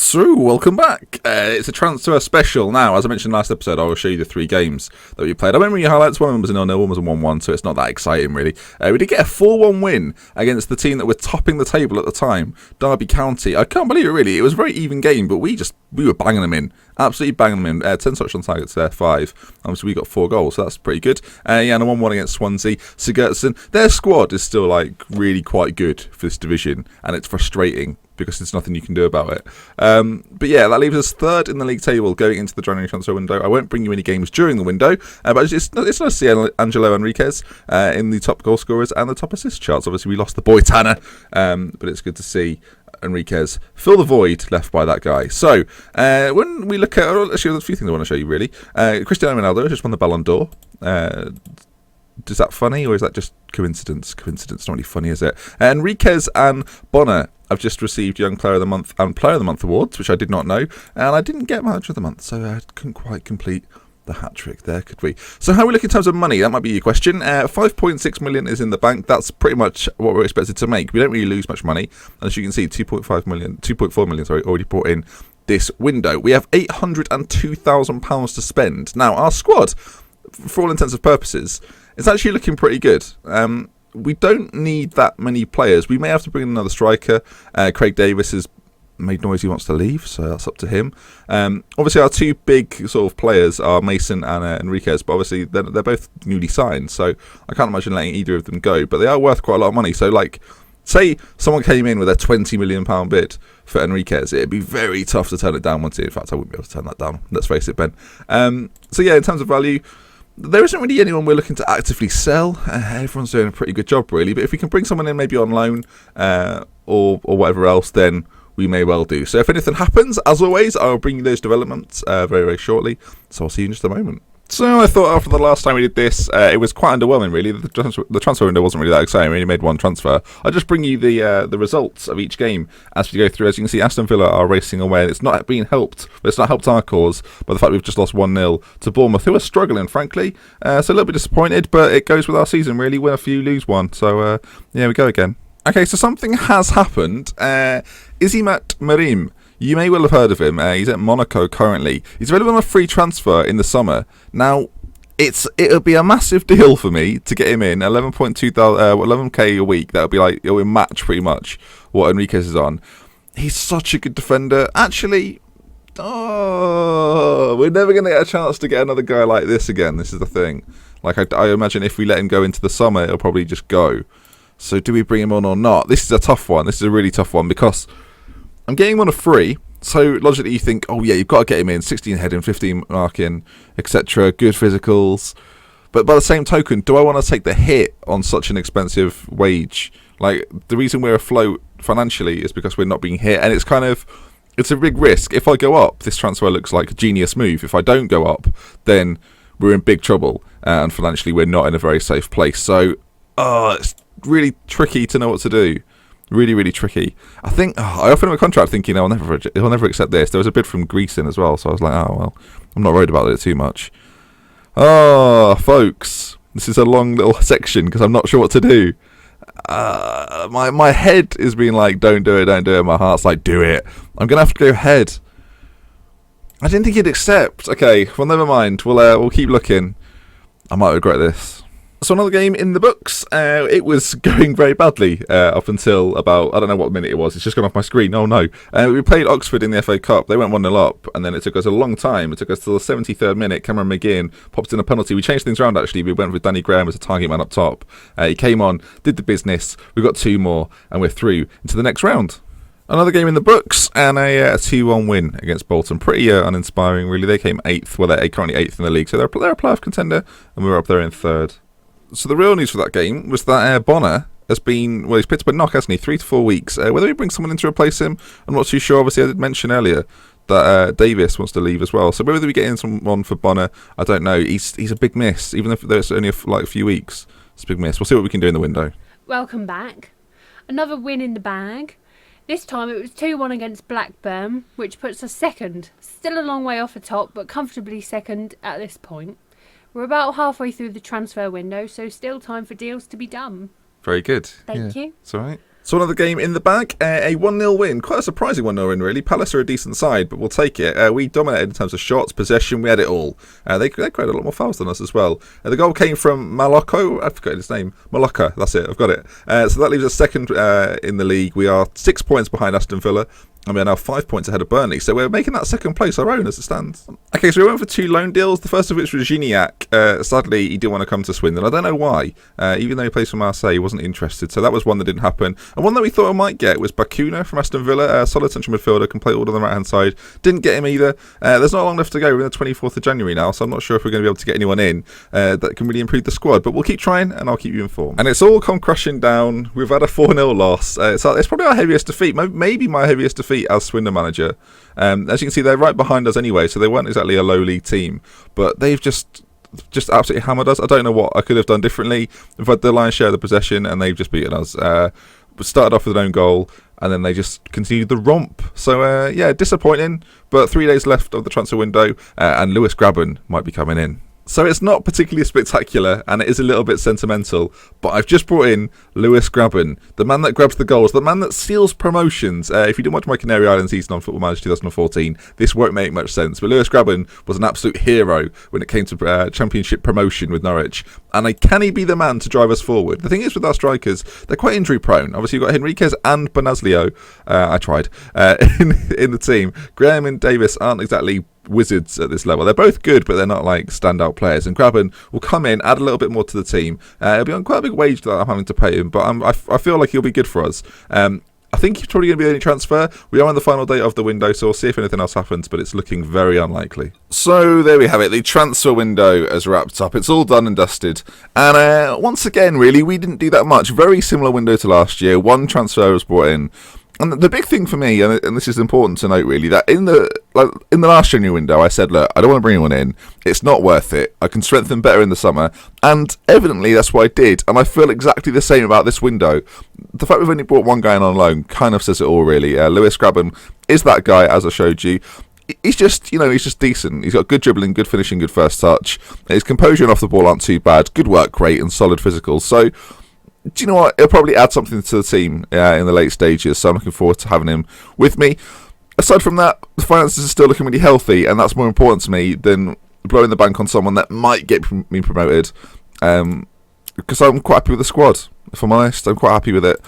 So, welcome back. It's a transfer special. Now, as I mentioned last episode, I will show you the 3 games that we played. I won't read your highlights. One of them was a 0-0, one was a 1-1, so it's not that exciting, really. We did get a 4-1 win against the team that were topping the table at the time, Derby County. I can't believe it, really. It was a very even game, but we were banging them in. Absolutely banging them in. 10 touch on targets there, 5. Obviously, we got 4 goals, so that's pretty good. And a 1-1 against Swansea. Sigurdsson, their squad is still, really quite good for this division, and it's frustrating because there's nothing you can do about it. But yeah, that leaves us 3rd in the league table going into the January transfer window. I won't bring you any games during the window, but it's nice to see Angelo Enriquez in the top goal scorers and the top assist charts. Obviously, we lost the boy Tanner, but it's good to see Enriquez fill the void left by that guy. So, when we look at... actually, there's a few things I want to show you, really. Cristiano Ronaldo just won the Ballon d'Or. Is that funny, or is that just coincidence? Coincidence, not really funny, is it? Enriquez and Bonner have just received Young Player of the Month and Player of the Month awards, which I did not know, and I didn't get Manager of the Month, so I couldn't quite complete the hat-trick there, could we? So how are we looking in terms of money? That might be your question. 5.6 million is in the bank. That's pretty much what we're expected to make. We don't really lose much money. As you can see, 2.4 million, already brought in this window. We have £802,000 to spend. Now, our squad, for all intents and purposes, it's actually looking pretty good. We don't need that many players. We may have to bring in another striker. Craig Davis has made noise he wants to leave, so that's up to him. Obviously, our 2 big sort of players are Mason and Enriquez, but obviously they're both newly signed, so I can't imagine letting either of them go. But they are worth quite a lot of money. So, say someone came in with a £20 million bid for Enriquez, it'd be very tough to turn it down. In fact, I wouldn't be able to turn that down. Let's face it, Ben. So yeah, in terms of value, there isn't really anyone we're looking to actively sell. Everyone's doing a pretty good job, really. But if we can bring someone in maybe on loan or whatever else, then we may well do. So if anything happens, as always, I'll bring you those developments very, very shortly. So I'll see you in just a moment. So I thought after the last time we did this, it was quite underwhelming, really. The transfer window wasn't really that exciting. We only made 1 transfer. I'll just bring you the results of each game as we go through. As you can see, Aston Villa are racing away. It's not being helped, but it's not helped our cause by the fact we've just lost 1-0 to Bournemouth, who are struggling, frankly. So a little bit disappointed, but it goes with our season, really. Win a few, lose one. So, yeah, we go again. Okay, so something has happened. Izimat Marim. You may well have heard of him. He's at Monaco currently. He's available on a free transfer in the summer. Now, it'll be a massive deal for me to get him in. 11k a week. That'll be it will match pretty much what Enriquez is on. He's such a good defender. Actually, we're never going to get a chance to get another guy like this again. This is the thing. I imagine if we let him go into the summer, it'll probably just go. So do we bring him on or not? This is a tough one. This is a really tough one because I'm getting him on a free, so logically you think, oh yeah, you've got to get him in, 16 heading, 15 marking, etc., good physicals. But by the same token, do I want to take the hit on such an expensive wage? The reason we're afloat financially is because we're not being hit, and it's a big risk. If I go up, this transfer looks like a genius move. If I don't go up, then we're in big trouble, and financially we're not in a very safe place. So, it's really tricky to know what to do. Really, really tricky. I think I offered him a contract thinking he'll never accept this. There was a bid from Greece in as well, so I was like, oh well, I'm not worried about it too much. Oh, folks, this is a long little section because I'm not sure what to do. My head is being like, don't do it. My heart's like, do it. I'm gonna have to go ahead. I didn't think he'd accept. Okay, well, never mind. We'll keep looking. I might regret this. So another game in the books. It was going very badly up until about, I don't know what minute it was. It's just gone off my screen. Oh no. We played Oxford in the FA Cup. They went 1-0 up, and then it took us a long time. It took us till the 73rd minute. Cameron McGinn popped in a penalty. We changed things around, actually. We went with Danny Graham as a target man up top. He came on, did the business. We got 2 more, and we're through into the next round. Another game in the books, and a 2-1 win against Bolton. Pretty uninspiring, really. They came 8th. Well, they're currently 8th in the league, so they're a playoff contender, and we were up there in 3rd. So the real news for that game was that Bonner has been, he's picked up a knock, hasn't he? 3 to 4 weeks. Whether he brings someone in to replace him, I'm not too sure. Obviously, I did mention earlier that Davis wants to leave as well. So whether we get in someone for Bonner, I don't know. He's a big miss, even if there's only a few weeks. It's a big miss. We'll see what we can do in the window. Welcome back. Another win in the bag. This time it was 2-1 against Blackburn, which puts us 2nd. Still a long way off the top, but comfortably 2nd at this point. We're about halfway through the transfer window, so still time for deals to be done. Very good. Thank you. It's all right. So another game in the bag, a 1-0 win. Quite a surprising 1-0 win, really. Palace are a decent side, but we'll take it. We dominated in terms of shots, possession, we had it all. They created a lot more fouls than us as well. The goal came from Malocco. I forgot his name. Malocca, that's it, I've got it. So that leaves us second in the league. We are 6 points behind Aston Villa. And we are now 5 points ahead of Burnley, so we're making that second place our own as it stands. Okay, so we went for 2 loan deals, the first of which was Gignac. Sadly, he didn't want to come to Swindon. I don't know why. Even though he plays for Marseille, he wasn't interested, so that was one that didn't happen. And one that we thought I might get was Bakuna from Aston Villa, a solid central midfielder, can play all on the right-hand side. Didn't get him either. There's not long left to go. We're on the 24th of January now, so I'm not sure if we're going to be able to get anyone in that can really improve the squad, but we'll keep trying, and I'll keep you informed. And it's all come crashing down. We've had a 4-0 loss. It's probably our heaviest defeat, maybe my heaviest defeat as Swindon manager. As you can see, they're right behind us anyway, so they weren't exactly a low-league team, but they've just absolutely hammered us. I don't know what I could have done differently. We've had the lion's share of the possession, and they've just beaten us. We started off with an own goal, and then they just continued the romp. So, yeah, disappointing, but 3 days left of the transfer window, and Lewis Graben might be coming in. So it's not particularly spectacular, and it is a little bit sentimental, but I've just brought in Lewis Graben, the man that grabs the goals, the man that seals promotions. If you didn't watch my Canary Islands season on Football Manager 2014, this won't make much sense, but Lewis Graben was an absolute hero when it came to Championship promotion with Norwich, and can he be the man to drive us forward? The thing is with our strikers, they're quite injury prone. Obviously you've got Henriquez and Bonazzio, I tried, in the team. Graham and Davis aren't exactly wizards at this level. They're both good, but they're not like standout players. And Graben will come in, add a little bit more to the team. He'll be on quite a big wage that I'm having to pay him, but I feel like he'll be good for us. I think he's probably going to be the only transfer. We are on the final day of the window, so we'll see if anything else happens, but it's looking very unlikely. So there we have it. The transfer window has wrapped up. It's all done and dusted. And once again, really, we didn't do that much. Very similar window to last year. One transfer was brought in. And the big thing for me, and this is important to note really, that in the last January window, I said, look, I don't want to bring anyone in. It's not worth it. I can strengthen better in the summer. And evidently that's what I did. And I feel exactly the same about this window. The fact we've only brought one guy in on loan kind of says it all really. Lewis Graben is that guy, as I showed you. He's just decent. He's got good dribbling, good finishing, good first touch. His composure and off the ball aren't too bad. Good work rate and solid physicals. So, do you know what? He'll probably add something to the team in the late stages, so I'm looking forward to having him with me. Aside from that, the finances are still looking really healthy, and that's more important to me than blowing the bank on someone that might get me promoted, because I'm quite happy with the squad, if I'm honest. I'm quite happy with it.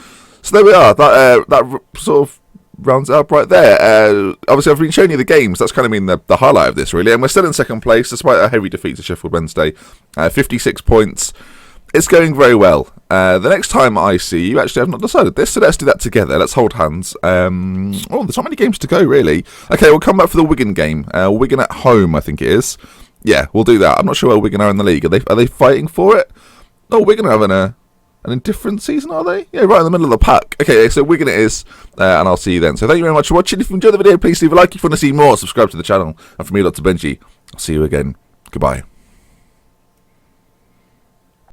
So there we are. That sort of rounds it up right there. Obviously, I've been showing you the games. That's kind of been the highlight of this, really. And we're still in second place, despite a heavy defeat to Sheffield Wednesday. 56 points. It's going very well. The next time I see you, actually, I've not decided this, so let's do that together. Let's hold hands. There's not many games to go, really. Okay, we'll come back for the Wigan game. Wigan at home, I think it is. Yeah, we'll do that. I'm not sure where Wigan are in the league. Are they fighting for it? Oh, Wigan are having an indifferent season, are they? Yeah, right in the middle of the pack. Okay, so Wigan it is, and I'll see you then. So thank you very much for watching. If you enjoyed the video, please leave a like. If you want to see more, subscribe to the channel. And from me, Dr. Benji, I'll see you again. Goodbye.